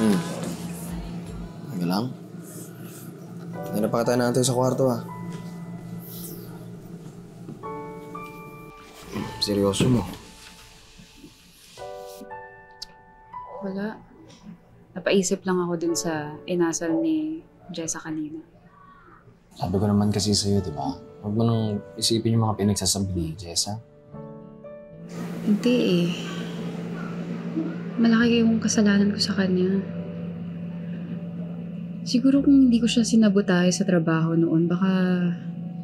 Ano lang? Nanapakatayan natin sa kwarto, ha? Seryoso mo? Wala. Napaisip lang ako dun sa inasal ni Jessa kanina. Sabi ko naman kasi sa'yo, di ba? Huwag mo nang isipin yung mga pinagsasabi ni Jessa. Hindi eh. Malaki yung kasalanan ko sa kanya. Siguro kung hindi ko siya sinabotahe sa trabaho noon, baka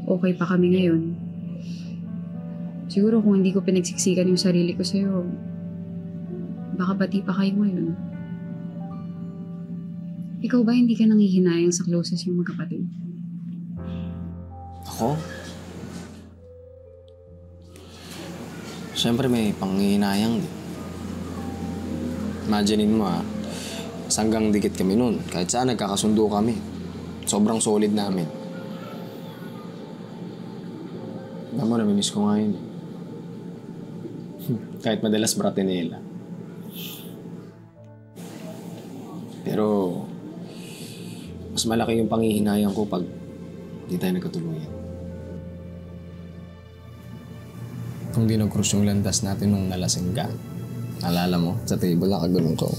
okay pa kami ngayon. Siguro kung hindi ko pinagsiksikan yung sarili ko sa'yo, baka pati pa kayo ngayon. Ikaw ba hindi ka nanghihinayang sa closest yung magkapatid? Ako? Siyempre may panghihinayang din. Imaginein mo hanggang dikit kami nun. Kahit saan nagkakasundo kami. Sobrang solid namin. Alam mo, namimiss ko nga yun. Kahit madalas bratinela. Pero mas malaki yung panghihinayang ko pag hindi tayo nagkatuluyan. Kung di nag-cruise yung landas natin nung nalasing ka, naalala mo, sa table nakagulong ko.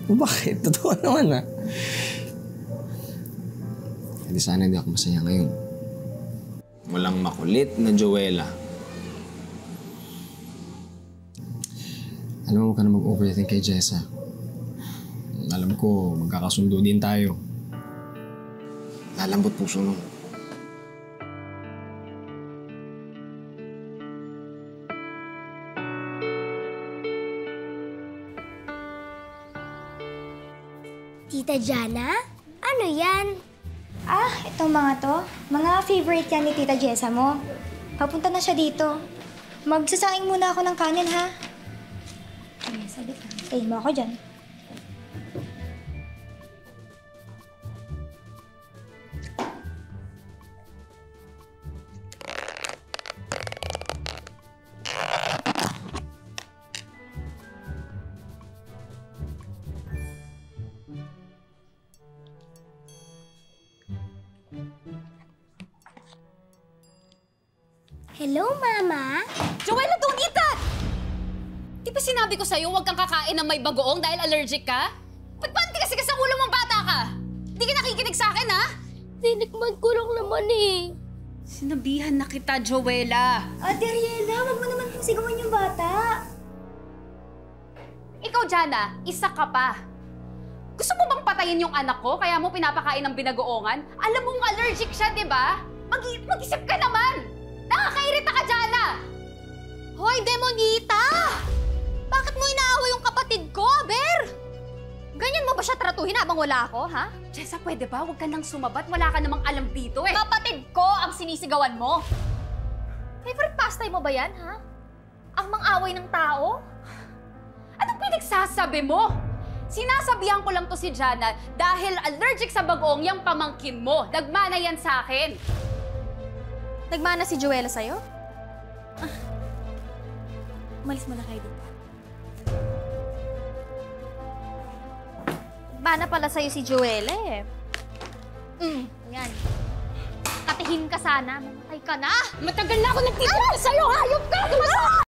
Bakit? Totoo naman, Hindi sana hindi ako masaya ngayon. Walang makulit na Joella. Alam mo, huwag ka na mag-overthink kay Jessa. Alam ko, magkakasundo din tayo. Lalambot puso nung. Tita Jana? Ano yan? Itong mga to. Mga favorite yan ni Tita Jessa mo. Papunta na siya dito. Magsasaing muna ako ng kanin, ha? Ay, sabi ka. Tayin mo ako dyan. Hello, Mama? Joella, don't eat that! Di ba sinabi ko sa'yo huwag kang kakain ng may bagoong dahil allergic ka? Ba't ba ang tigas-tigas ang ulo mong bata ka? Di ka nakikinig sa akin, ha? Tinikman ko lang naman eh. Sinabihan na kita, Joella. Ate Ariela, wag mo naman pong sigawan yung bata. Ikaw, Jana, isa ka pa. Gusto mo bang patayin yung anak ko kaya mo pinapakain ng binagoongan? Alam mong allergic siya, di ba? Mag-isip ka naman! Nakakairita ka, Jana! Hoy, Demonita! Bakit mo inaaway yung kapatid ko, Aber? Ganyan mo ba siya tratuhin habang wala ako, ha? Jessa, pwede ba? Huwag ka nang sumabat. Wala ka namang alam dito, eh. Kapatid ko ang sinisigawan mo. Favorite pastime mo ba yan, ha? Ang mang-away ng tao? Anong pinagsasabi mo? Sinasabihan ko lang to si Jana dahil allergic sa bagoong yung pamangkin mo. Nagmana yan sa akin. Nagmana si Joella sa'yo? Umalis mo na kayo dito. Nagmana pala sa'yo si Joella eh. Yan. Katihin ka sana. Mamatay ka na! Matagal na ako nagtitinda sa'yo! Hayop ka! Tumasok!